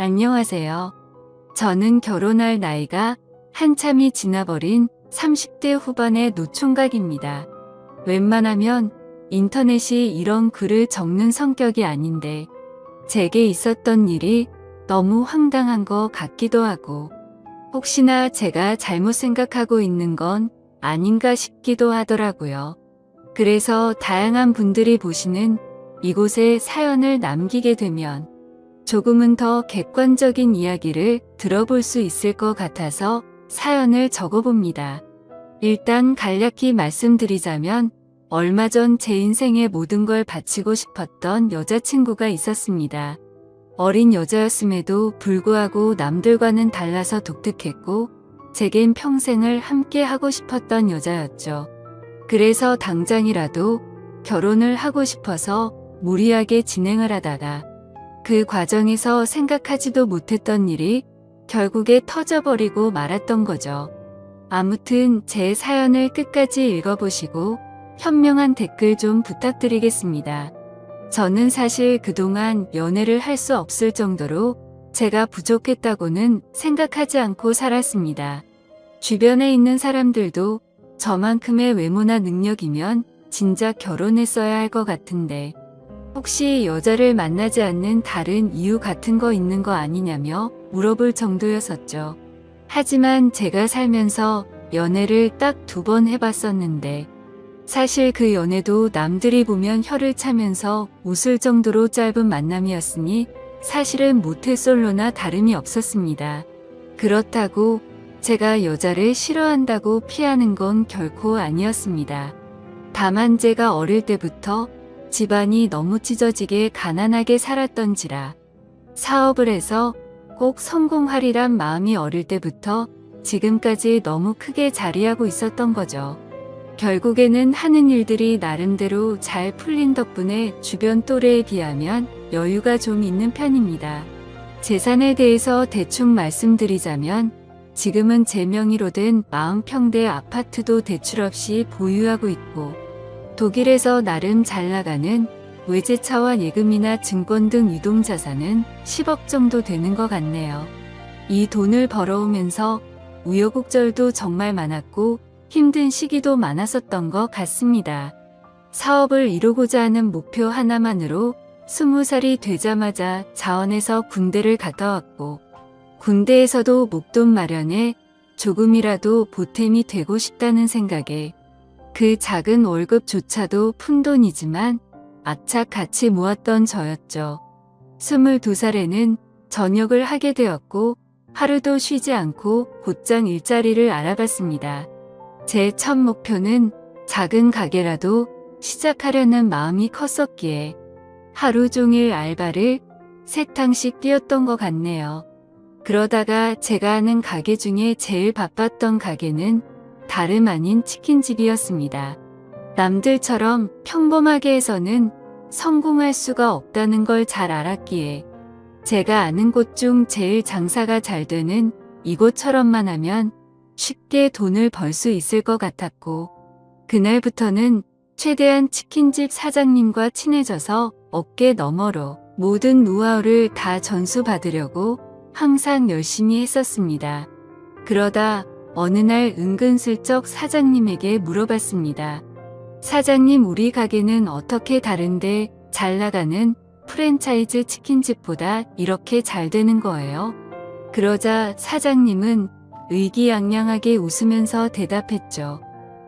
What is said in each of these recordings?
안녕하세요. 저는 결혼할 나이가 한참이 지나버린 30대 후반의 노총각입니다. 웬만하면 인터넷이 이런 글을 적는 성격이 아닌데 제게 있었던 일이 너무 황당한 것 같기도 하고 혹시나 제가 잘못 생각하고 있는 건 아닌가 싶기도 하더라고요. 그래서 다양한 분들이 보시는 이곳에 사연을 남기게 되면 조금은 더 객관적인 이야기를 들어볼 수 있을 것 같아서 사연을 적어봅니다. 일단 간략히 말씀드리자면 얼마 전 제 인생의 모든 걸 바치고 싶었던 여자친구가 있었습니다. 어린 여자였음에도 불구하고 남들과는 달라서 독특했고 제겐 평생을 함께 하고 싶었던 여자였죠. 그래서 당장이라도 결혼을 하고 싶어서 무리하게 진행을 하다가 그 과정에서 생각하지도 못했던 일이 결국에 터져버리고 말았던 거죠. 아무튼 제 사연을 끝까지 읽어보시고 현명한 댓글 좀 부탁드리겠습니다. 저는 사실 그동안 연애를 할 수 없을 정도로 제가 부족했다고는 생각하지 않고 살았습니다. 주변에 있는 사람들도 저만큼의 외모나 능력이면 진작 결혼했어야 할 것 같은데 혹시 여자를 만나지 않는 다른 이유 같은 거 있는 거 아니냐며 물어볼 정도였었죠. 하지만 제가 살면서 연애를 딱 2번 해봤었는데 사실 그 연애도 남들이 보면 혀를 차면서 웃을 정도로 짧은 만남이었으니 사실은 모태솔로나 다름이 없었습니다. 그렇다고 제가 여자를 싫어한다고 피하는 건 결코 아니었습니다. 다만 제가 어릴 때부터 집안이 너무 찢어지게 가난하게 살았던지라 사업을 해서 꼭 성공하리란 마음이 어릴 때부터 지금까지 너무 크게 자리하고 있었던 거죠. 결국에는 하는 일들이 나름대로 잘 풀린 덕분에 주변 또래에 비하면 여유가 좀 있는 편입니다. 재산에 대해서 대충 말씀드리자면 지금은 제 명의로 된 40평대 아파트도 대출 없이 보유하고 있고 독일에서 나름 잘 나가는 외제차와 예금이나 증권 등 유동자산은 10억 정도 되는 것 같네요. 이 돈을 벌어오면서 우여곡절도 정말 많았고 힘든 시기도 많았었던 것 같습니다. 사업을 이루고자 하는 목표 하나만으로 20살이 되자마자 자원에서 군대를 갔다 왔고 군대에서도 목돈 마련에 조금이라도 보탬이 되고 싶다는 생각에 그 작은 월급조차도 푼돈이지만 악착 같이 모았던 저였죠. 22살에는 전역을 하게 되었고 하루도 쉬지 않고 곧장 일자리를 알아봤습니다. 제 첫 목표는 작은 가게라도 시작하려는 마음이 컸었기에 하루 종일 알바를 3탕씩 뛰었던 것 같네요. 그러다가 제가 아는 가게 중에 제일 바빴던 가게는 다름 아닌 치킨집이었습니다. 남들처럼 평범하게 해서는 성공할 수가 없다는 걸 잘 알았기에 제가 아는 곳 중 제일 장사가 잘 되는 이곳처럼만 하면 쉽게 돈을 벌 수 있을 것 같았고 그날부터는 최대한 치킨집 사장님과 친해져서 어깨 너머로 모든 노하우를 다 전수받으려고 항상 열심히 했었습니다. 그러다 어느 날 은근슬쩍 사장님에게 물어봤습니다. 사장님, 우리 가게는 어떻게 다른데 잘 나가는 프랜차이즈 치킨집보다 이렇게 잘 되는 거예요? 그러자 사장님은 의기양양하게 웃으면서 대답했죠.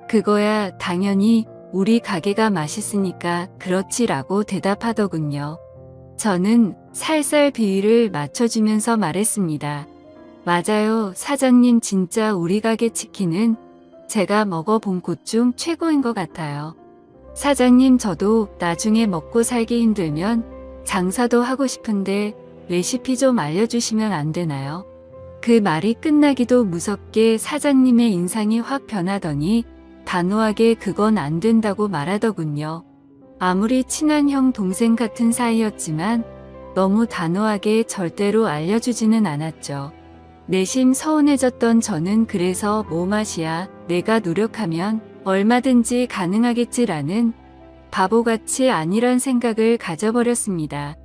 그거야 당연히 우리 가게가 맛있으니까 그렇지라고 대답하더군요. 저는 살살 비위를 맞춰주면서 말했습니다. 맞아요, 사장님, 진짜 우리 가게 치킨은 제가 먹어본 곳 중 최고인 것 같아요. 사장님, 저도 나중에 먹고 살기 힘들면 장사도 하고 싶은데 레시피 좀 알려주시면 안 되나요? 그 말이 끝나기도 무섭게 사장님의 인상이 확 변하더니 단호하게 그건 안 된다고 말하더군요. 아무리 친한 형 동생 같은 사이였지만 너무 단호하게 절대로 알려주지는 않았죠. 내심 서운해졌던 저는 그래서 뭐 맛이야, 내가 노력하면 얼마든지 가능하겠지라는 바보같이 아니란 생각을 가져버렸습니다.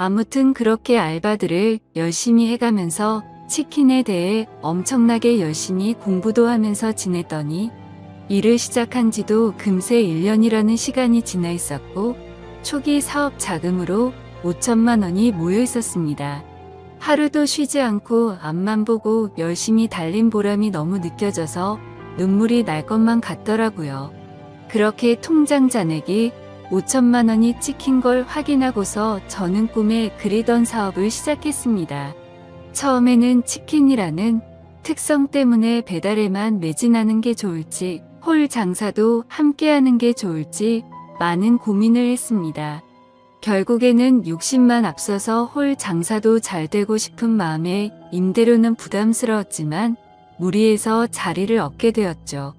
아무튼 그렇게 알바들을 열심히 해가면서 치킨에 대해 엄청나게 열심히 공부도 하면서 지냈더니 일을 시작한 지도 금세 1년이라는 시간이 지나 있었고 초기 사업 자금으로 5천만 원이 모여 있었습니다. 하루도 쉬지 않고 앞만 보고 열심히 달린 보람이 너무 느껴져서 눈물이 날 것만 같더라고요. 그렇게 통장 잔액이 5천만 원이 찍힌 걸 확인하고서 저는 꿈에 그리던 사업을 시작했습니다. 처음에는 치킨이라는 특성 때문에 배달에만 매진하는 게 좋을지 홀 장사도 함께하는 게 좋을지 많은 고민을 했습니다. 결국에는 욕심만 앞서서 홀 장사도 잘 되고 싶은 마음에 임대료는 부담스러웠지만 무리해서 자리를 얻게 되었죠.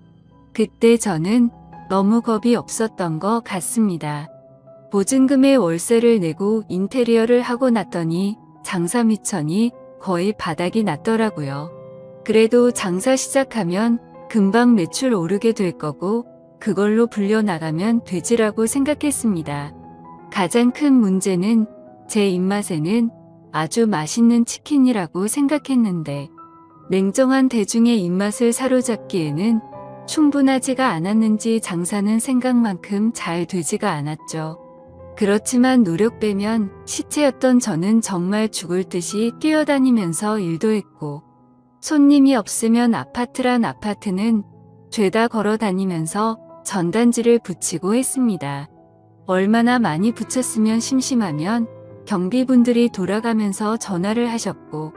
그때 저는 너무 겁이 없었던 것 같습니다. 보증금에 월세를 내고 인테리어를 하고 났더니 장사 미천이 거의 바닥이 났더라고요. 그래도 장사 시작하면 금방 매출 오르게 될 거고 그걸로 불려나가면 되지라고 생각했습니다. 가장 큰 문제는 제 입맛에는 아주 맛있는 치킨이라고 생각했는데 냉정한 대중의 입맛을 사로잡기에는 충분하지가 않았는지 장사는 생각만큼 잘 되지가 않았죠. 그렇지만 노력 빼면 시체였던 저는 정말 죽을 듯이 뛰어다니면서 일도 했고 손님이 없으면 아파트란 아파트는 죄다 걸어 다니면서 전단지를 붙이고 했습니다. 얼마나 많이 붙였으면 심심하면 경비분들이 돌아가면서 전화를 하셨고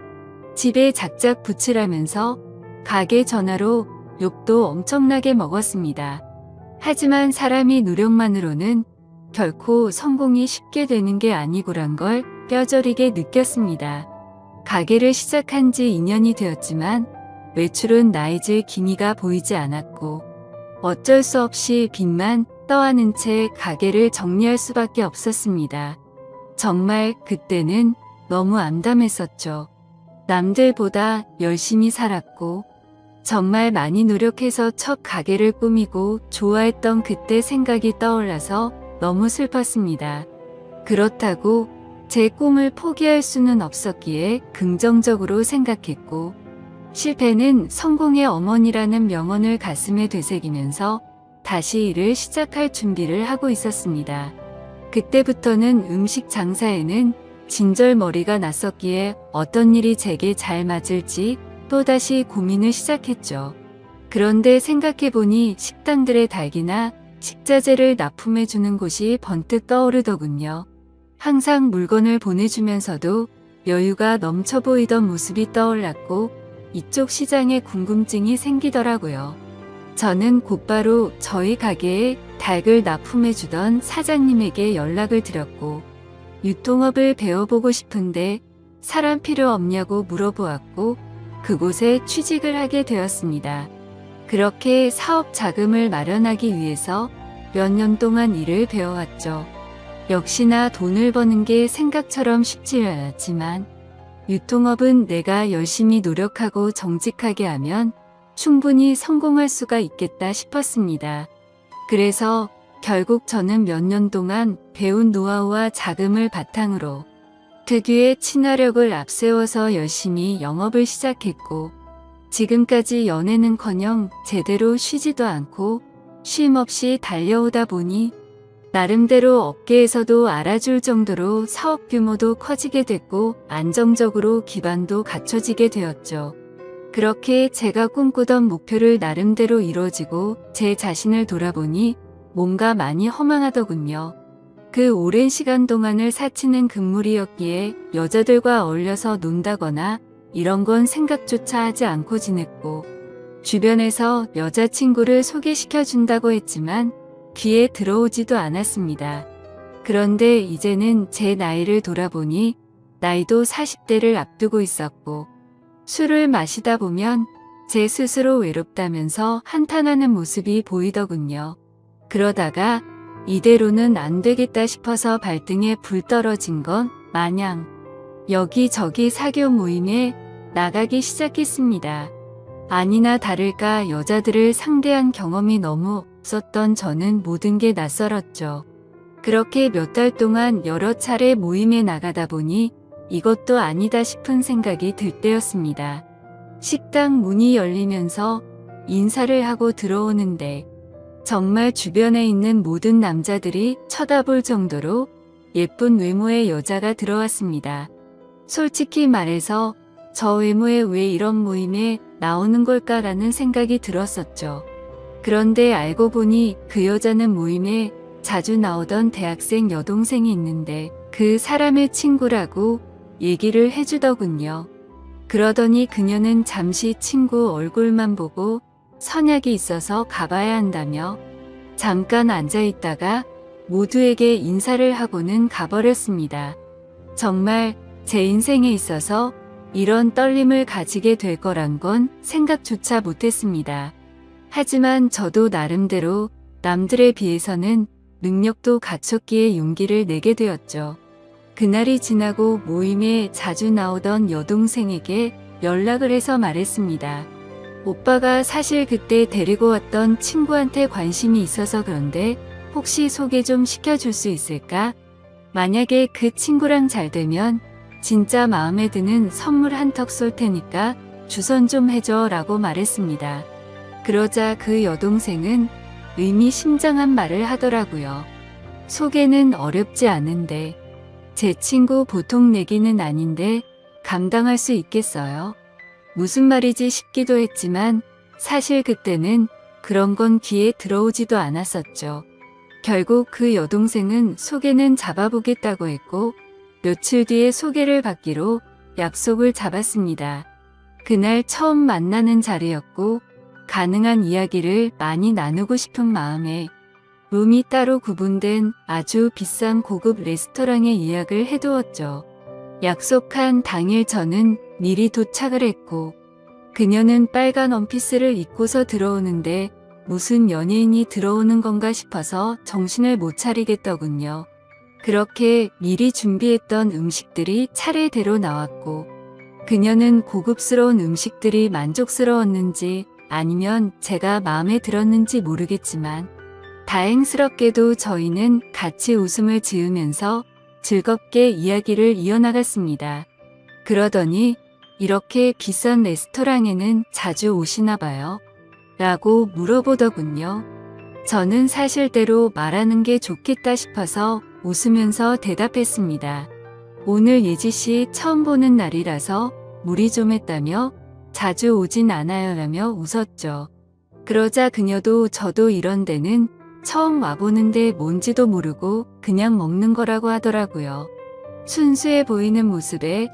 집에 작작 붙이라면서 가게 전화로 욕도 엄청나게 먹었습니다. 하지만 사람이 노력만으로는 결코 성공이 쉽게 되는 게 아니고란 걸 뼈저리게 느꼈습니다. 가게를 시작한 지 2년이 되었지만 매출은 나이질 기미가 보이지 않았고 어쩔 수 없이 빚만 떠안은 채 가게를 정리할 수밖에 없었습니다. 정말 그때는 너무 암담했었죠. 남들보다 열심히 살았고 정말 많이 노력해서 첫 가게를 꾸미고 좋아했던 그때 생각이 떠올라서 너무 슬펐습니다. 그렇다고 제 꿈을 포기할 수는 없었기에 긍정적으로 생각했고 실패는 성공의 어머니라는 명언을 가슴에 되새기면서 다시 일을 시작할 준비를 하고 있었습니다. 그때부터는 음식 장사에는 진절머리가 났었기에 어떤 일이 제게 잘 맞을지 또다시 고민을 시작했죠. 그런데 생각해보니 식당들의 닭이나 식자재를 납품해주는 곳이 번뜩 떠오르더군요. 항상 물건을 보내주면서도 여유가 넘쳐 보이던 모습이 떠올랐고 이쪽 시장에 궁금증이 생기더라고요. 저는 곧바로 저희 가게에 닭을 납품해주던 사장님에게 연락을 드렸고 유통업을 배워보고 싶은데 사람 필요 없냐고 물어보았고 그곳에 취직을 하게 되었습니다. 그렇게 사업 자금을 마련하기 위해서 몇 년 동안 일을 배워왔죠. 역시나 돈을 버는 게 생각처럼 쉽지 않았지만 유통업은 내가 열심히 노력하고 정직하게 하면 충분히 성공할 수가 있겠다 싶었습니다. 그래서 결국 저는 몇 년 동안 배운 노하우와 자금을 바탕으로 특유의 친화력을 앞세워서 열심히 영업을 시작했고 지금까지 연애는커녕 제대로 쉬지도 않고 쉼 없이 달려오다 보니 나름대로 업계에서도 알아줄 정도로 사업 규모도 커지게 됐고 안정적으로 기반도 갖춰지게 되었죠. 그렇게 제가 꿈꾸던 목표를 나름대로 이루어지고 제 자신을 돌아보니 뭔가 많이 허망하더군요. 그 오랜 시간 동안을 사치는 금물이었기에 여자들과 어울려서 논다거나 이런 건 생각조차 하지 않고 지냈고 주변에서 여자친구를 소개시켜준다고 했지만 귀에 들어오지도 않았습니다. 그런데 이제는 제 나이를 돌아보니 나이도 40대를 앞두고 있었고 술을 마시다 보면 제 스스로 외롭다면서 한탄하는 모습이 보이더군요. 그러다가 이대로는 안 되겠다 싶어서 발등에 불 떨어진 건 마냥 여기저기 사교 모임에 나가기 시작했습니다. 아니나 다를까 여자들을 상대한 경험이 너무 없었던 저는 모든 게 낯설었죠. 그렇게 몇 달 동안 여러 차례 모임에 나가다 보니 이것도 아니다 싶은 생각이 들 때였습니다. 식당 문이 열리면서 인사를 하고 들어오는데 정말 주변에 있는 모든 남자들이 쳐다볼 정도로 예쁜 외모의 여자가 들어왔습니다. 솔직히 말해서 저 외모에 왜 이런 모임에 나오는 걸까라는 생각이 들었었죠. 그런데 알고 보니 그 여자는 모임에 자주 나오던 대학생 여동생이 있는데 그 사람의 친구라고 얘기를 해주더군요. 그러더니 그녀는 잠시 친구 얼굴만 보고 선약이 있어서 가봐야 한다며 잠깐 앉아있다가 모두에게 인사를 하고는 가버렸습니다. 정말 제 인생에 있어서 이런 떨림을 가지게 될 거란 건 생각조차 못했습니다. 하지만 저도 나름대로 남들에 비해서는 능력도 갖췄기에 용기를 내게 되었죠. 그날이 지나고 모임에 자주 나오던 여동생에게 연락을 해서 말했습니다. 오빠가 사실 그때 데리고 왔던 친구한테 관심이 있어서 그런데 혹시 소개 좀 시켜줄 수 있을까? 만약에 그 친구랑 잘 되면 진짜 마음에 드는 선물 한턱 쏠 테니까 주선 좀 해줘 라고 말했습니다. 그러자 그 여동생은 의미심장한 말을 하더라고요. 소개는 어렵지 않은데 제 친구 보통 내기는 아닌데 감당할 수 있겠어요? 무슨 말이지 싶기도 했지만 사실 그때는 그런 건 귀에 들어오지도 않았었죠. 결국 그 여동생은 소개는 잡아보겠다고 했고 며칠 뒤에 소개를 받기로 약속을 잡았습니다. 그날 처음 만나는 자리였고 가능한 이야기를 많이 나누고 싶은 마음에 룸이 따로 구분된 아주 비싼 고급 레스토랑에 예약을 해두었죠. 약속한 당일 저는 미리 도착을 했고 그녀는 빨간 원피스를 입고서 들어오는데 무슨 연예인이 들어오는 건가 싶어서 정신을 못 차리겠더군요. 그렇게 미리 준비했던 음식들이 차례대로 나왔고 그녀는 고급스러운 음식들이 만족스러웠는지 아니면 제가 마음에 들었는지 모르겠지만 다행스럽게도 저희는 같이 웃음을 지으면서 즐겁게 이야기를 이어나갔습니다. 그러더니 이렇게 비싼 레스토랑에는 자주 오시나 봐요? 라고 물어보더군요. 저는 사실대로 말하는 게 좋겠다 싶어서 웃으면서 대답했습니다. 오늘 예지씨 처음 보는 날이라서 무리 좀 했다며 자주 오진 않아요 라며 웃었죠. 그러자 그녀도 저도 이런 데는 처음 와보는데 뭔지도 모르고 그냥 먹는 거라고 하더라고요. 순수해 보이는 모습에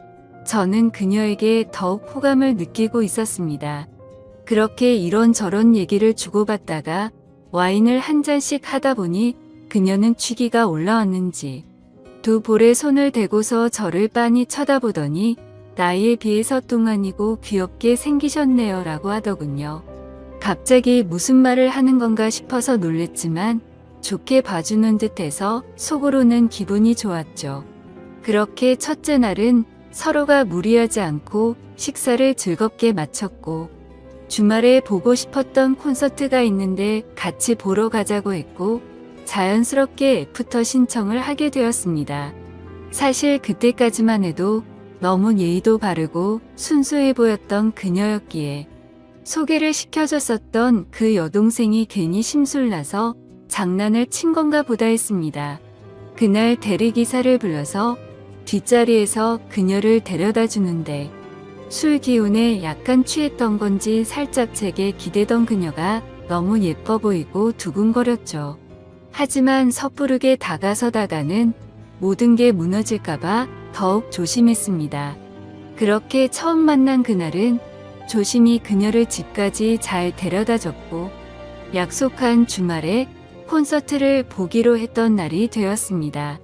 저는 그녀에게 더욱 호감을 느끼고 있었습니다. 그렇게 이런저런 얘기를 주고받다가 와인을 한 잔씩 하다 보니 그녀는 취기가 올라왔는지 두 볼에 손을 대고서 저를 빤히 쳐다보더니 나이에 비해서 뚱아니고 귀엽게 생기셨네요 라고 하더군요. 갑자기 무슨 말을 하는 건가 싶어서 놀랬지만 좋게 봐주는 듯해서 속으로는 기분이 좋았죠. 그렇게 첫째 날은 서로가 무리하지 않고 식사를 즐겁게 마쳤고 주말에 보고 싶었던 콘서트가 있는데 같이 보러 가자고 했고 자연스럽게 애프터 신청을 하게 되었습니다. 사실 그때까지만 해도 너무 예의도 바르고 순수해 보였던 그녀였기에 소개를 시켜줬었던 그 여동생이 괜히 심술나서 장난을 친 건가 보다 했습니다. 그날 대리기사를 불러서 뒷자리에서 그녀를 데려다 주는데 술 기운에 약간 취했던 건지 살짝 제게 기대던 그녀가 너무 예뻐 보이고 두근거렸죠. 하지만 섣부르게 다가서다가는 모든 게 무너질까봐 더욱 조심했습니다. 그렇게 처음 만난 그날은 조심히 그녀를 집까지 잘 데려다 줬고 약속한 주말에 콘서트를 보기로 했던 날이 되었습니다.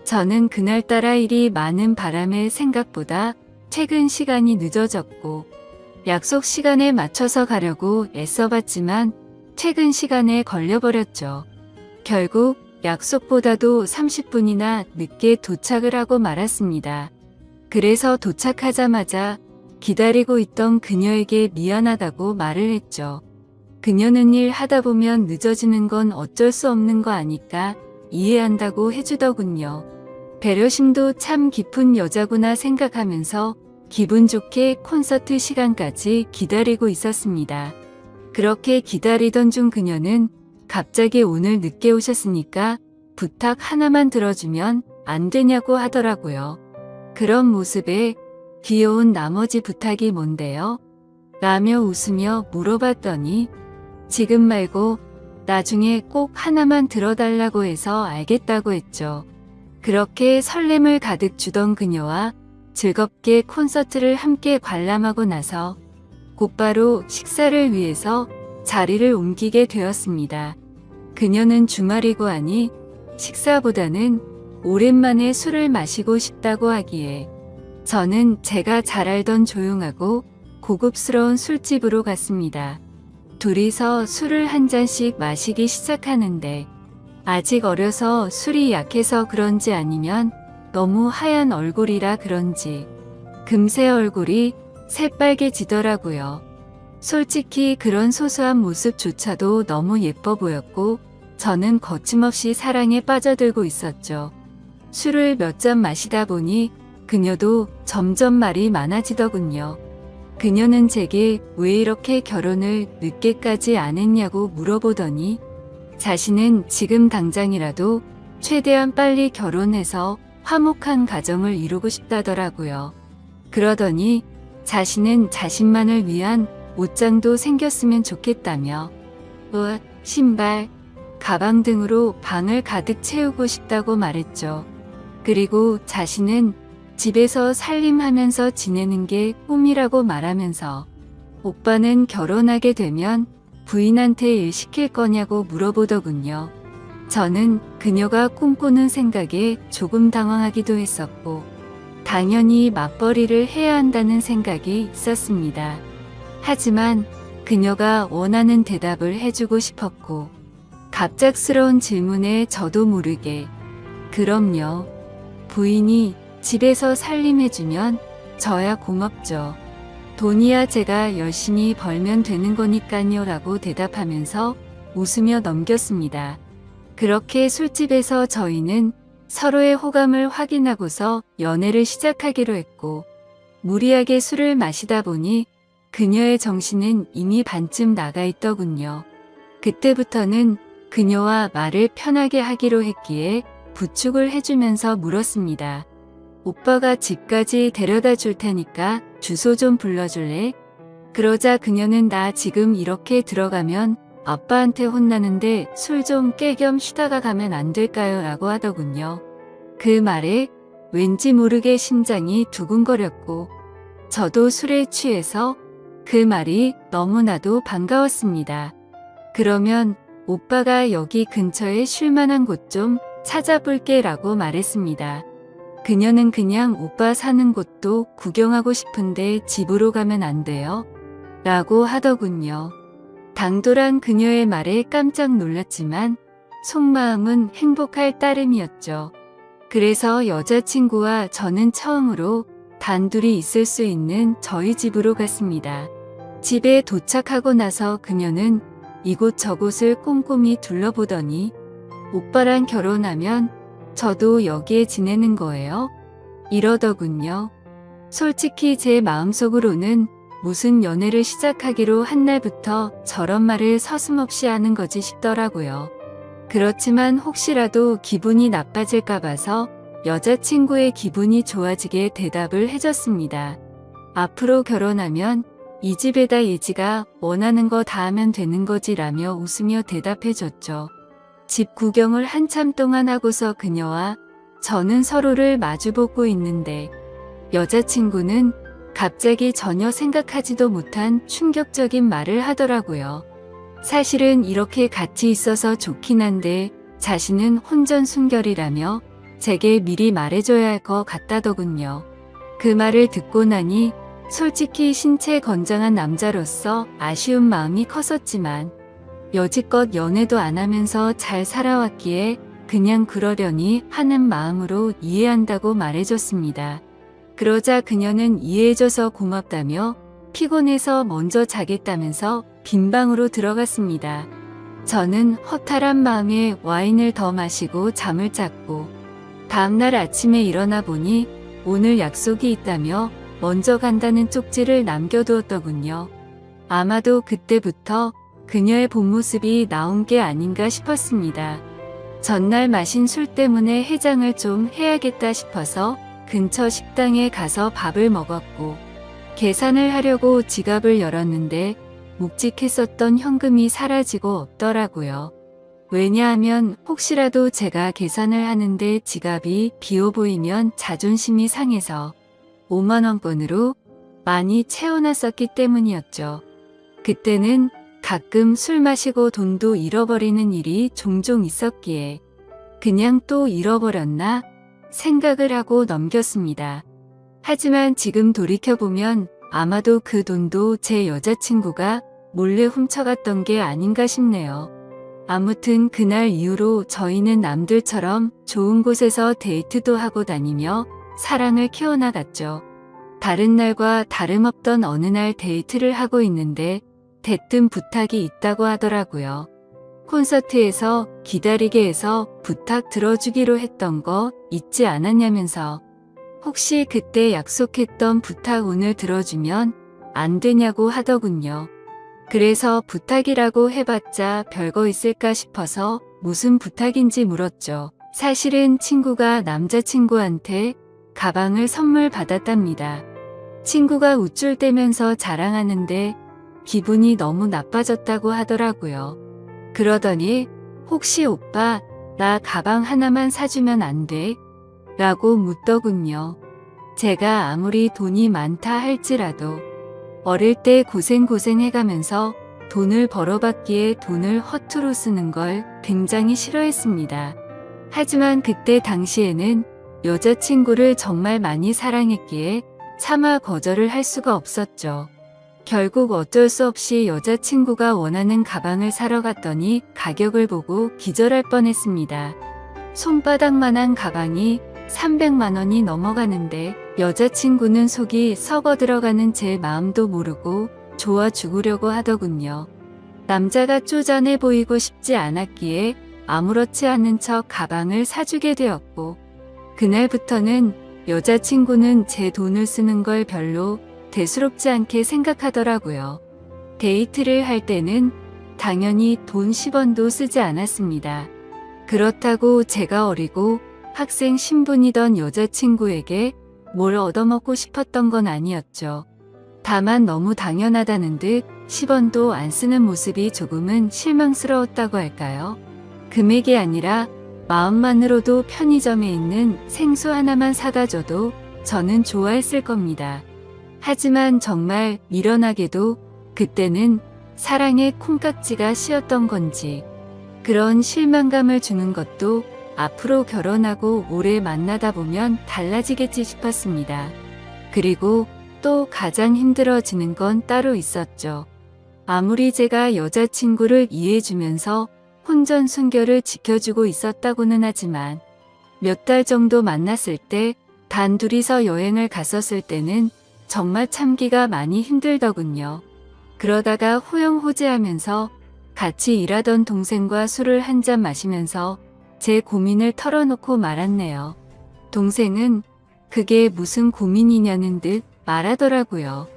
저는 그날따라 일이 많은 바람에 생각보다 퇴근 시간이 늦어졌고 약속 시간에 맞춰서 가려고 애써봤지만 퇴근 시간에 걸려버렸죠. 결국 약속보다도 30분이나 늦게 도착을 하고 말았습니다. 그래서 도착하자마자 기다리고 있던 그녀에게 미안하다고 말을 했죠. 그녀는 일 하다 보면 늦어지는 건 어쩔 수 없는 거 아니까 이해한다고 해주더군요. 배려심도 참 깊은 여자구나 생각하면서 기분 좋게 콘서트 시간까지 기다리고 있었습니다. 그렇게 기다리던 중 그녀는 갑자기 오늘 늦게 오셨으니까 부탁 하나만 들어주면 안 되냐고 하더라고요. 그런 모습에 귀여운 나머지 부탁이 뭔데요? 라며 웃으며 물어봤더니 지금 말고 나중에 꼭 하나만 들어달라고 해서 알겠다고 했죠. 그렇게 설렘을 가득 주던 그녀와 즐겁게 콘서트를 함께 관람하고 나서 곧바로 식사를 위해서 자리를 옮기게 되었습니다. 그녀는 주말이고 하니 식사보다는 오랜만에 술을 마시고 싶다고 하기에 저는 제가 잘 알던 조용하고 고급스러운 술집으로 갔습니다. 둘이서 술을 한 잔씩 마시기 시작하는데 아직 어려서 술이 약해서 그런지 아니면 너무 하얀 얼굴이라 그런지 금세 얼굴이 새빨개지더라고요. 솔직히 그런 소소한 모습조차도 너무 예뻐 보였고 저는 거침없이 사랑에 빠져들고 있었죠. 술을 몇 잔 마시다 보니 그녀도 점점 말이 많아지더군요. 그녀는 제게 왜 이렇게 결혼을 늦게까지 안 했냐고 물어보더니 자신은 지금 당장이라도 최대한 빨리 결혼해서 화목한 가정을 이루고 싶다더라고요. 그러더니 자신은 자신만을 위한 옷장도 생겼으면 좋겠다며 옷, 신발, 가방 등으로 방을 가득 채우고 싶다고 말했죠. 그리고 자신은 집에서 살림하면서 지내는 게 꿈이라고 말하면서 오빠는 결혼하게 되면 부인한테 일 시킬 거냐고 물어보더군요. 저는 그녀가 꿈꾸는 생각에 조금 당황하기도 했었고 당연히 맞벌이를 해야 한다는 생각이 있었습니다. 하지만 그녀가 원하는 대답을 해주고 싶었고 갑작스러운 질문에 저도 모르게 그럼요. 부인이 집에서 살림해주면 저야 고맙죠. 돈이야 제가 열심히 벌면 되는 거니까요 라고 대답하면서 웃으며 넘겼습니다. 그렇게 술집에서 저희는 서로의 호감을 확인하고서 연애를 시작하기로 했고 무리하게 술을 마시다 보니 그녀의 정신은 이미 반쯤 나가 있더군요. 그때부터는 그녀와 말을 편하게 하기로 했기에 부축을 해주면서 물었습니다. 오빠가 집까지 데려다 줄 테니까 주소 좀 불러줄래? 그러자 그녀는 나 지금 이렇게 들어가면 아빠한테 혼나는데 술 좀 깨 겸 쉬다가 가면 안 될까요? 라고 하더군요. 그 말에 왠지 모르게 심장이 두근거렸고 저도 술에 취해서 그 말이 너무나도 반가웠습니다. 그러면 오빠가 여기 근처에 쉴만한 곳 좀 찾아볼게 라고 말했습니다. 그녀는 그냥 오빠 사는 곳도 구경하고 싶은데 집으로 가면 안 돼요? 라고 하더군요. 당돌한 그녀의 말에 깜짝 놀랐지만 속마음은 행복할 따름이었죠. 그래서 여자친구와 저는 처음으로 단둘이 있을 수 있는 저희 집으로 갔습니다. 집에 도착하고 나서 그녀는 이곳저곳을 꼼꼼히 둘러보더니 오빠랑 결혼하면 저도 여기에 지내는 거예요? 이러더군요. 솔직히 제 마음속으로는 무슨 연애를 시작하기로 한 날부터 저런 말을 서슴없이 하는 거지 싶더라고요. 그렇지만 혹시라도 기분이 나빠질까 봐서 여자친구의 기분이 좋아지게 대답을 해줬습니다. 앞으로 결혼하면 이 집에다 예지가 원하는 거 다 하면 되는 거지라며 웃으며 대답해줬죠. 집 구경을 한참 동안 하고서 그녀와 저는 서로를 마주보고 있는데 여자친구는 갑자기 전혀 생각하지도 못한 충격적인 말을 하더라고요. 사실은 이렇게 같이 있어서 좋긴 한데 자신은 혼전순결이라며 제게 미리 말해줘야 할 것 같다더군요. 그 말을 듣고 나니 솔직히 신체 건장한 남자로서 아쉬운 마음이 컸었지만 여지껏 연애도 안 하면서 잘 살아왔기에 그냥 그러려니 하는 마음으로 이해한다고 말해줬습니다. 그러자 그녀는 이해해줘서 고맙다며 피곤해서 먼저 자겠다면서 빈 방으로 들어갔습니다. 저는 허탈한 마음에 와인을 더 마시고 잠을 잤고 다음날 아침에 일어나 보니 오늘 약속이 있다며 먼저 간다는 쪽지를 남겨두었더군요. 아마도 그때부터 그녀의 본 모습이 나온 게 아닌가 싶었습니다. 전날 마신 술 때문에 해장을 좀 해야겠다 싶어서 근처 식당에 가서 밥을 먹었고 계산을 하려고 지갑을 열었는데 묵직했었던 현금이 사라지고 없더라고요. 왜냐하면 혹시라도 제가 계산을 하는데 지갑이 비어 보이면 자존심이 상해서 5만원권으로 많이 채워놨었기 때문이었죠. 그때는 가끔 술 마시고 돈도 잃어버리는 일이 종종 있었기에 그냥 또 잃어버렸나 생각을 하고 넘겼습니다. 하지만 지금 돌이켜보면 아마도 그 돈도 제 여자친구가 몰래 훔쳐갔던 게 아닌가 싶네요. 아무튼 그날 이후로 저희는 남들처럼 좋은 곳에서 데이트도 하고 다니며 사랑을 키워나갔죠. 다른 날과 다름없던 어느 날 데이트를 하고 있는데 대뜸 부탁이 있다고 하더라고요. 콘서트에서 기다리게 해서 부탁 들어주기로 했던 거 잊지 않았냐면서 혹시 그때 약속했던 부탁 오늘 들어주면 안 되냐고 하더군요. 그래서 부탁이라고 해봤자 별거 있을까 싶어서 무슨 부탁인지 물었죠. 사실은 친구가 남자친구한테 가방을 선물 받았답니다. 친구가 우쭐대면서 자랑하는데 기분이 너무 나빠졌다고 하더라고요. 그러더니 혹시 오빠 나 가방 하나만 사주면 안 돼? 라고 묻더군요. 제가 아무리 돈이 많다 할지라도 어릴 때 고생해가면서 돈을 벌어봤기에 돈을 허투루 쓰는 걸 굉장히 싫어했습니다. 하지만 그때 당시에는 여자친구를 정말 많이 사랑했기에 차마 거절을 할 수가 없었죠. 결국 어쩔 수 없이 여자친구가 원하는 가방을 사러 갔더니 가격을 보고 기절할 뻔했습니다. 손바닥만한 가방이 300만 원이 넘어가는데 여자친구는 속이 썩어 들어가는 제 마음도 모르고 좋아 죽으려고 하더군요. 남자가 쪼잔해 보이고 싶지 않았기에 아무렇지 않은 척 가방을 사주게 되었고 그날부터는 여자친구는 제 돈을 쓰는 걸 별로 대수롭지 않게 생각하더라고요. 데이트를 할 때는 당연히 돈 10원도 쓰지 않았습니다. 그렇다고 제가 어리고 학생 신분이던 여자친구에게 뭘 얻어먹고 싶었던 건 아니었죠. 다만 너무 당연하다는 듯 10원도 안 쓰는 모습이 조금은 실망스러웠다고 할까요? 금액이 아니라 마음만으로도 편의점에 있는 생수 하나만 사다 줘도 저는 좋아했을 겁니다. 하지만 정말 미련하게도 그때는 사랑의 콩깍지가 씌었던 건지 그런 실망감을 주는 것도 앞으로 결혼하고 오래 만나다 보면 달라지겠지 싶었습니다. 그리고 또 가장 힘들어지는 건 따로 있었죠. 아무리 제가 여자친구를 이해해주면서 혼전순결을 지켜주고 있었다고는 하지만 몇 달 정도 만났을 때 단둘이서 여행을 갔었을 때는 정말 참기가 많이 힘들더군요. 그러다가 호영호재하면서 같이 일하던 동생과 술을 한 잔 마시면서 제 고민을 털어놓고 말았네요. 동생은 그게 무슨 고민이냐는 듯 말하더라고요.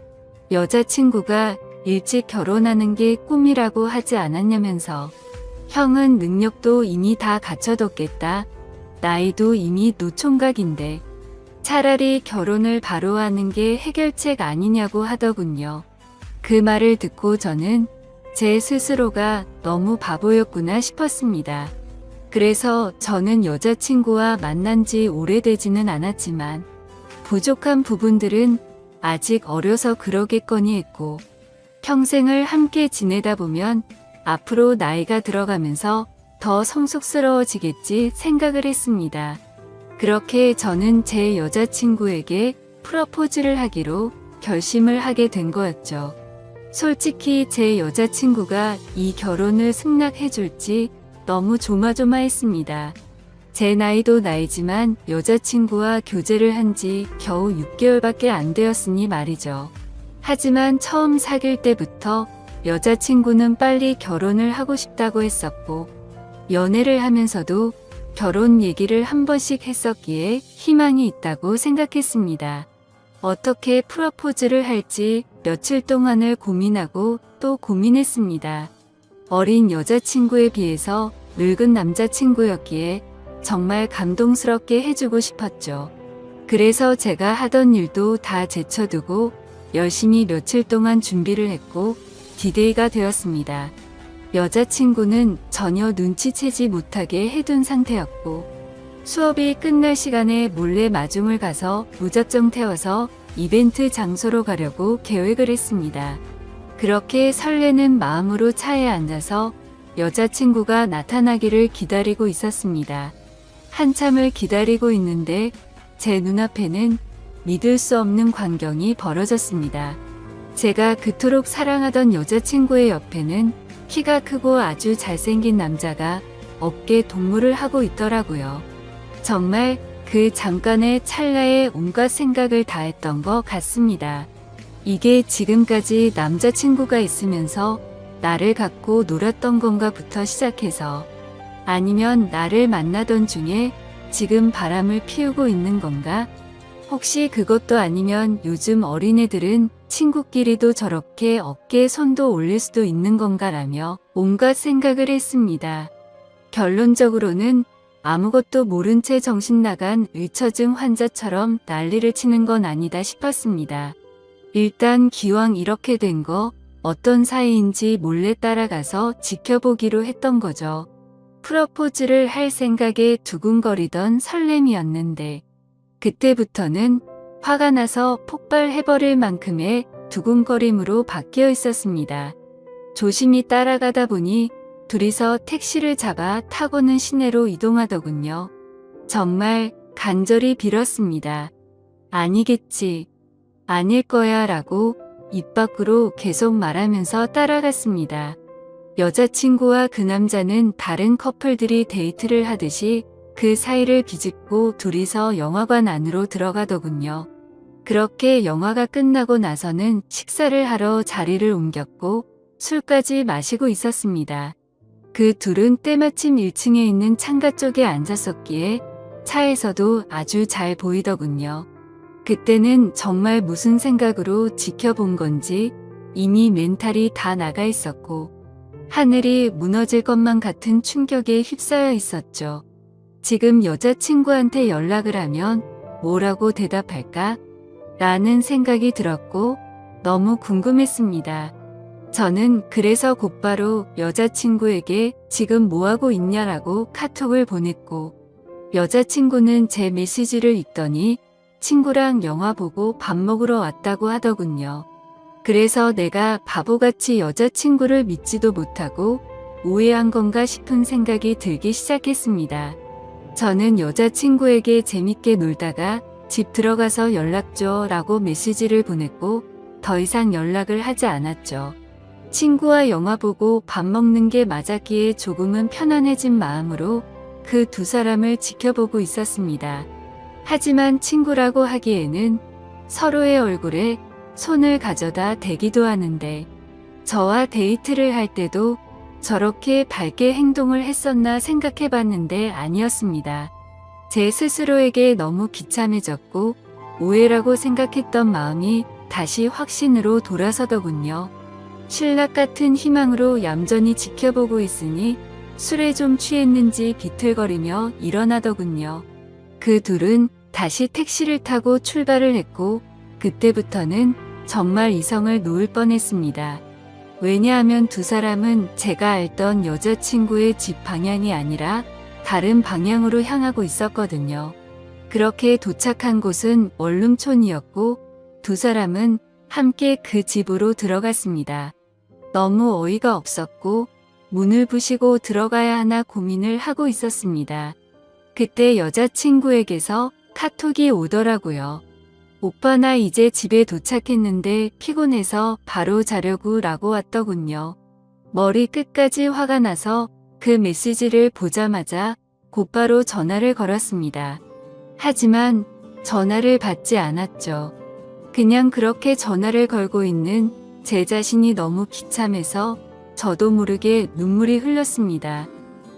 여자친구가 일찍 결혼하는 게 꿈이라고 하지 않았냐면서 형은 능력도 이미 다 갖춰뒀겠다. 나이도 이미 노총각인데 차라리 결혼을 바로 하는 게 해결책 아니냐고 하더군요. 그 말을 듣고 저는 제 스스로가 너무 바보였구나 싶었습니다. 그래서 저는 여자친구와 만난 지 오래되지는 않았지만 부족한 부분들은 아직 어려서 그러겠거니 했고 평생을 함께 지내다 보면 앞으로 나이가 들어가면서 더 성숙스러워지겠지 생각을 했습니다. 그렇게 저는 제 여자친구에게 프러포즈를 하기로 결심을 하게 된 거였죠. 솔직히 제 여자친구가 이 결혼을 승낙해줄지 너무 조마조마했습니다. 제 나이도 나이지만 여자친구와 교제를 한 지 겨우 6개월밖에 안 되었으니 말이죠. 하지만 처음 사귈 때부터 여자친구는 빨리 결혼을 하고 싶다고 했었고, 연애를 하면서도 결혼 얘기를 한 번씩 했었기에 희망이 있다고 생각했습니다. 어떻게 프러포즈를 할지 며칠 동안을 고민하고 또 고민했습니다. 어린 여자친구에 비해서 늙은 남자친구였기에 정말 감동스럽게 해주고 싶었죠. 그래서 제가 하던 일도 다 제쳐두고 열심히 며칠 동안 준비를 했고 디데이가 되었습니다. 여자친구는 전혀 눈치채지 못하게 해둔 상태였고, 수업이 끝날 시간에 몰래 마중을 가서 무작정 태워서 이벤트 장소로 가려고 계획을 했습니다. 그렇게 설레는 마음으로 차에 앉아서 여자친구가 나타나기를 기다리고 있었습니다. 한참을 기다리고 있는데 제 눈앞에는 믿을 수 없는 광경이 벌어졌습니다. 제가 그토록 사랑하던 여자친구의 옆에는 키가 크고 아주 잘생긴 남자가 어깨 동무를 하고 있더라고요. 정말 그 잠깐의 찰나에 온갖 생각을 다했던 것 같습니다. 이게 지금까지 남자친구가 있으면서 나를 갖고 놀았던 건가부터 시작해서, 아니면 나를 만나던 중에 지금 바람을 피우고 있는 건가? 혹시 그것도 아니면 요즘 어린애들은 친구끼리도 저렇게 어깨에 손도 올릴 수도 있는 건가라며 온갖 생각을 했습니다. 결론적으로는 아무것도 모른 채 정신 나간 의처증 환자처럼 난리를 치는 건 아니다 싶었습니다. 일단 기왕 이렇게 된 거 어떤 사이인지 몰래 따라가서 지켜보기로 했던 거죠. 프러포즈를 할 생각에 두근거리던 설렘이었는데, 그때부터는 화가 나서 폭발해버릴 만큼의 두근거림으로 바뀌어 있었습니다. 조심히 따라가다 보니 둘이서 택시를 잡아 타고는 시내로 이동하더군요. 정말 간절히 빌었습니다. 아니겠지, 아닐 거야 라고 입 밖으로 계속 말하면서 따라갔습니다. 여자친구와 그 남자는 다른 커플들이 데이트를 하듯이 그 사이를 비집고 둘이서 영화관 안으로 들어가더군요. 그렇게 영화가 끝나고 나서는 식사를 하러 자리를 옮겼고 술까지 마시고 있었습니다. 그 둘은 때마침 1층에 있는 창가 쪽에 앉았었기에 차에서도 아주 잘 보이더군요. 그때는 정말 무슨 생각으로 지켜본 건지 이미 멘탈이 다 나가 있었고, 하늘이 무너질 것만 같은 충격에 휩싸여 있었죠. 지금 여자친구한테 연락을 하면 뭐라고 대답할까? 라는 생각이 들었고 너무 궁금했습니다. 저는 그래서 곧바로 여자친구에게 지금 뭐하고 있냐라고 카톡을 보냈고, 여자친구는 제 메시지를 읽더니 친구랑 영화 보고 밥 먹으러 왔다고 하더군요. 그래서 내가 바보같이 여자친구를 믿지도 못하고 오해한 건가 싶은 생각이 들기 시작했습니다. 저는 여자친구에게 재밌게 놀다가 집 들어가서 연락 줘 라고 메시지를 보냈고 더 이상 연락을 하지 않았죠. 친구와 영화 보고 밥 먹는 게 맞았기에 조금은 편안해진 마음으로 그 두 사람을 지켜보고 있었습니다. 하지만 친구라고 하기에는 서로의 얼굴에 손을 가져다 대기도 하는데, 저와 데이트를 할 때도 저렇게 밝게 행동을 했었나 생각해봤는데 아니었습니다. 제 스스로에게 너무 비참해졌고 오해라고 생각했던 마음이 다시 확신으로 돌아서더군요. 신락 같은 희망으로 얌전히 지켜보고 있으니 술에 좀 취했는지 비틀거리며 일어나더군요. 그 둘은 다시 택시를 타고 출발을 했고, 그때부터는 정말 이성을 놓을 뻔했습니다. 왜냐하면 두 사람은 제가 알던 여자친구의 집 방향이 아니라 다른 방향으로 향하고 있었거든요. 그렇게 도착한 곳은 원룸촌이었고 두 사람은 함께 그 집으로 들어갔습니다. 너무 어이가 없었고 문을 부시고 들어가야 하나 고민을 하고 있었습니다. 그때 여자친구에게서 카톡이 오더라고요. 오빠 나 이제 집에 도착했는데 피곤해서 바로 자려고 라고 왔더군요. 머리 끝까지 화가 나서 그 메시지를 보자마자 곧바로 전화를 걸었습니다. 하지만 전화를 받지 않았죠. 그냥 그렇게 전화를 걸고 있는 제 자신이 너무 비참해서 저도 모르게 눈물이 흘렀습니다.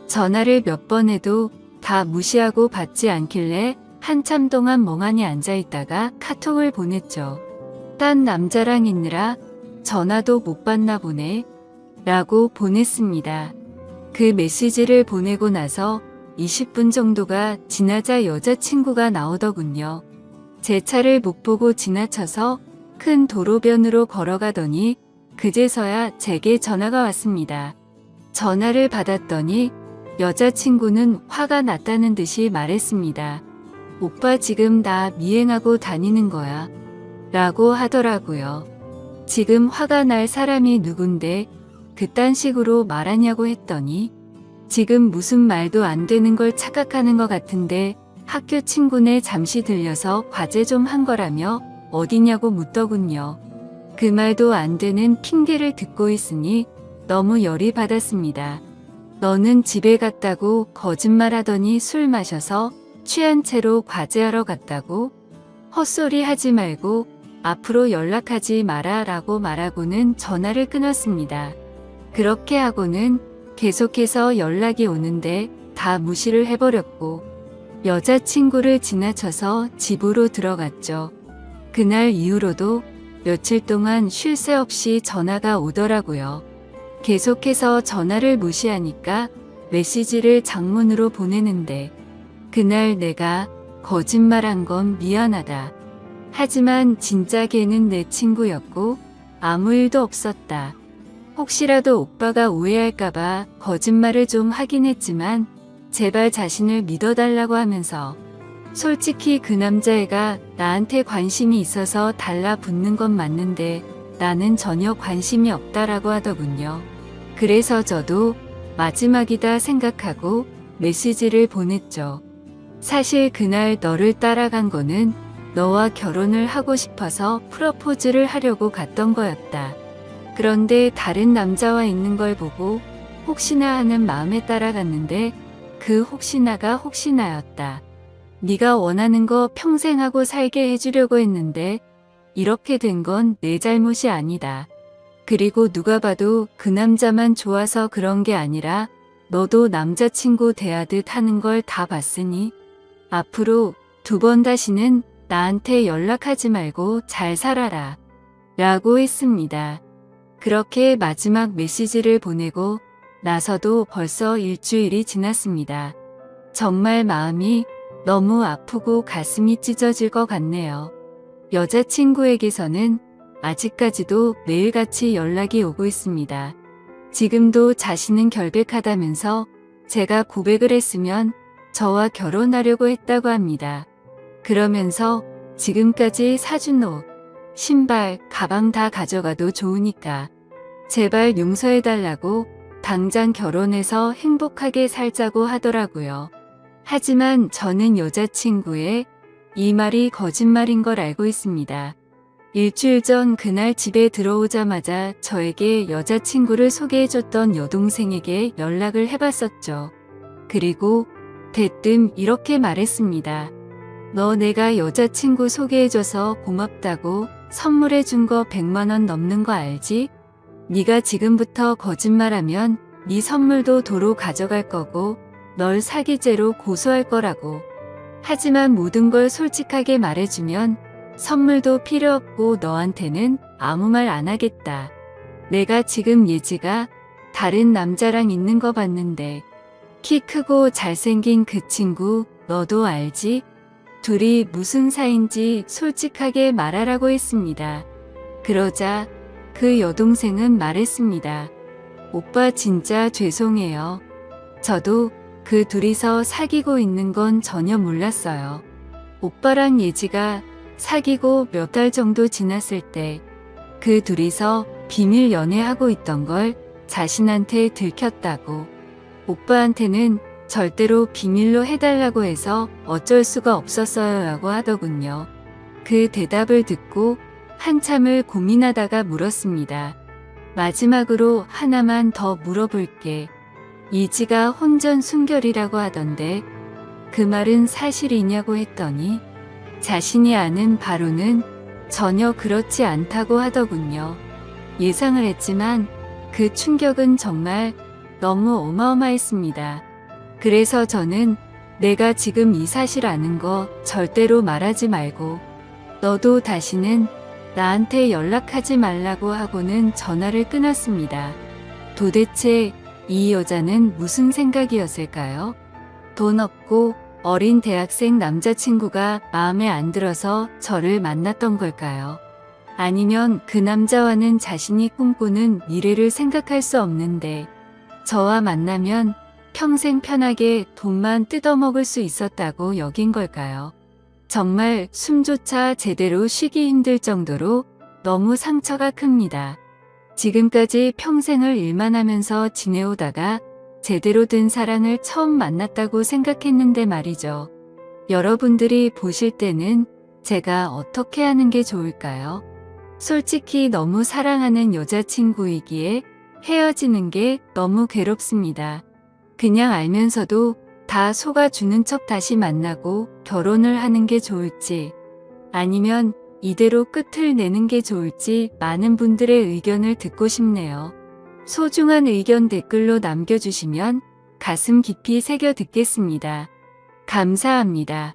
전화를 몇 번 해도 다 무시하고 받지 않길래 한참 동안 멍하니 앉아있다가 카톡을 보냈죠. 딴 남자랑 있느라 전화도 못 받나 보네 라고 보냈습니다. 그 메시지를 보내고 나서 20분 정도가 지나자 여자친구가 나오더군요. 제 차를 못 보고 지나쳐서 큰 도로변으로 걸어가더니 그제서야 제게 전화가 왔습니다. 전화를 받았더니 여자친구는 화가 났다는 듯이 말했습니다. 오빠 지금 나 미행하고 다니는 거야 라고 하더라고요. 지금 화가 날 사람이 누군데 그딴 식으로 말하냐고 했더니 지금 무슨 말도 안 되는 걸 착각하는 것 같은데 학교 친구네 잠시 들려서 과제 좀 한 거라며 어디냐고 묻더군요. 그 말도 안 되는 핑계를 듣고 있으니 너무 열이 받았습니다. 너는 집에 갔다고 거짓말하더니 술 마셔서 취한 채로 과제하러 갔다고? 헛소리 하지 말고 앞으로 연락하지 마라 라고 말하고는 전화를 끊었습니다. 그렇게 하고는 계속해서 연락이 오는데 다 무시를 해버렸고 여자친구를 지나쳐서 집으로 들어갔죠. 그날 이후로도 며칠 동안 쉴 새 없이 전화가 오더라고요. 계속해서 전화를 무시하니까 메시지를 장문으로 보내는데 그날 내가 거짓말한 건 미안하다. 하지만 진짜 걔는 내 친구였고 아무 일도 없었다. 혹시라도 오빠가 오해할까봐 거짓말을 좀 하긴 했지만 제발 자신을 믿어달라고 하면서 솔직히 그 남자애가 나한테 관심이 있어서 달라붙는 건 맞는데 나는 전혀 관심이 없다라고 하더군요. 그래서 저도 마지막이다 생각하고 메시지를 보냈죠. 사실 그날 너를 따라간 거는 너와 결혼을 하고 싶어서 프러포즈를 하려고 갔던 거였다. 그런데 다른 남자와 있는 걸 보고 혹시나 하는 마음에 따라갔는데 그 혹시나가 혹시나였다. 네가 원하는 거 평생 하고 살게 해주려고 했는데 이렇게 된 건 내 잘못이 아니다. 그리고 누가 봐도 그 남자만 좋아서 그런 게 아니라 너도 남자친구 대하듯 하는 걸 다 봤으니 앞으로 2번 다시는 나한테 연락하지 말고 잘 살아라 라고 했습니다. 그렇게 마지막 메시지를 보내고 나서도 벌써 일주일이 지났습니다. 정말 마음이 너무 아프고 가슴이 찢어질 것 같네요. 여자친구에게서는 아직까지도 매일같이 연락이 오고 있습니다. 지금도 자신은 결백하다면서 제가 고백을 했으면 저와 결혼하려고 했다고 합니다. 그러면서 지금까지 사준 옷, 신발, 가방 다 가져가도 좋으니까 제발 용서해달라고 당장 결혼해서 행복하게 살자고 하더라고요. 하지만 저는 여자친구의 이 말이 거짓말인 걸 알고 있습니다. 일주일 전 그날 집에 들어오자마자 저에게 여자친구를 소개해줬던 여동생에게 연락을 해봤었죠. 그리고 대뜸 이렇게 말했습니다. 너 내가 여자친구 소개해줘서 고맙다고 선물해준 거 100만 원 넘는 거 알지? 네가 지금부터 거짓말하면 네 선물도 도로 가져갈 거고 널 사기죄로 고소할 거라고. 하지만 모든 걸 솔직하게 말해주면 선물도 필요 없고 너한테는 아무 말 안 하겠다. 내가 지금 예지가 다른 남자랑 있는 거 봤는데 키 크고 잘생긴 그 친구 너도 알지? 둘이 무슨 사이인지 솔직하게 말하라고 했습니다. 그러자 그 여동생은 말했습니다. 오빠 진짜 죄송해요. 저도 그 둘이서 사귀고 있는 건 전혀 몰랐어요. 오빠랑 예지가 사귀고 몇 달 정도 지났을 때 그 둘이서 비밀 연애하고 있던 걸 자신한테 들켰다고. 오빠한테는 절대로 비밀로 해달라고 해서 어쩔 수가 없었어요 라고 하더군요. 그 대답을 듣고 한참을 고민하다가 물었습니다. 마지막으로 하나만 더 물어볼게. 예지가 혼전 순결이라고 하던데 그 말은 사실이냐고 했더니 자신이 아는 바로는 전혀 그렇지 않다고 하더군요. 예상을 했지만 그 충격은 정말 너무 어마어마했습니다. 그래서 저는 내가 지금 이 사실 아는 거 절대로 말하지 말고 너도 다시는 나한테 연락하지 말라고 하고는 전화를 끊었습니다. 도대체 이 여자는 무슨 생각이었을까요? 돈 없고 어린 대학생 남자친구가 마음에 안 들어서 저를 만났던 걸까요? 아니면 그 남자와는 자신이 꿈꾸는 미래를 생각할 수 없는데 저와 만나면 평생 편하게 돈만 뜯어먹을 수 있었다고 여긴 걸까요? 정말 숨조차 제대로 쉬기 힘들 정도로 너무 상처가 큽니다. 지금까지 평생을 일만 하면서 지내오다가 제대로 된 사랑을 처음 만났다고 생각했는데 말이죠. 여러분들이 보실 때는 제가 어떻게 하는 게 좋을까요? 솔직히 너무 사랑하는 여자친구이기에 헤어지는 게 너무 괴롭습니다. 그냥 알면서도 다 속아주는 척 다시 만나고 결혼을 하는 게 좋을지 아니면 이대로 끝을 내는 게 좋을지 많은 분들의 의견을 듣고 싶네요. 소중한 의견 댓글로 남겨주시면 가슴 깊이 새겨 듣겠습니다. 감사합니다.